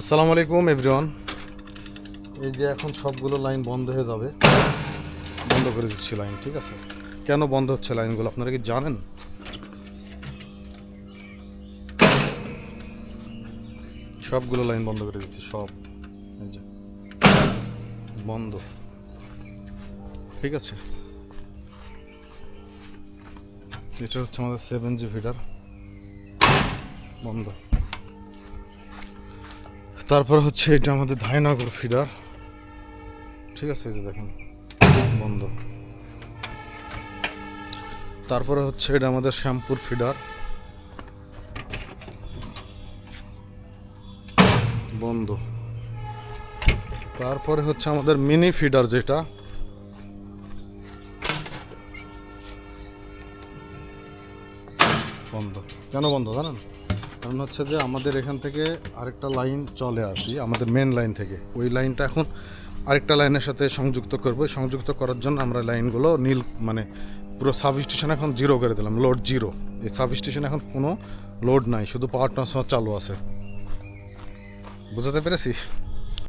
আসসালামু আলাইকুম এভরিওয়ান। এই যে এখন সবগুলো লাইন বন্ধ হয়ে যাবে, বন্ধ করে দিচ্ছি লাইন। ঠিক আছে, কেন বন্ধ হচ্ছে লাইনগুলো আপনারা কি জানেন? সবগুলো লাইন বন্ধ করে দিচ্ছি, সব এই যে বন্ধ। ঠিক আছে, এটা হচ্ছে আমাদের 7G ফিডার বন্ধ। তারপর হচ্ছে এটা আমাদের ধাইনগর ফিডার। ঠিক আছে, এই যে দেখেন বন্ধ। তারপরে হচ্ছে এটা আমাদের শ্যামপুর ফিডার বন্ধ। তারপরে হচ্ছে আমাদের মিনি ফিডার, যেটা বন্ধ। কেন বন্ধ জানেন? কারণ হচ্ছে যে আমাদের এখান থেকে আরেকটা লাইন চলে আর কি, আমাদের মেন লাইন থেকে ওই লাইনটা এখন আরেকটা লাইনের সাথে সংযুক্ত করবো। সংযুক্ত করার জন্য আমরা লাইনগুলো নীল মানে পুরো সাব স্টেশন এখন জিরো করে দিলাম, লোড জিরো। এই সাব স্টেশন এখন কোনো লোড নাই, শুধু পাওয়ার ট্রান্সফার চালু আছে। বুঝতে পেরেছি?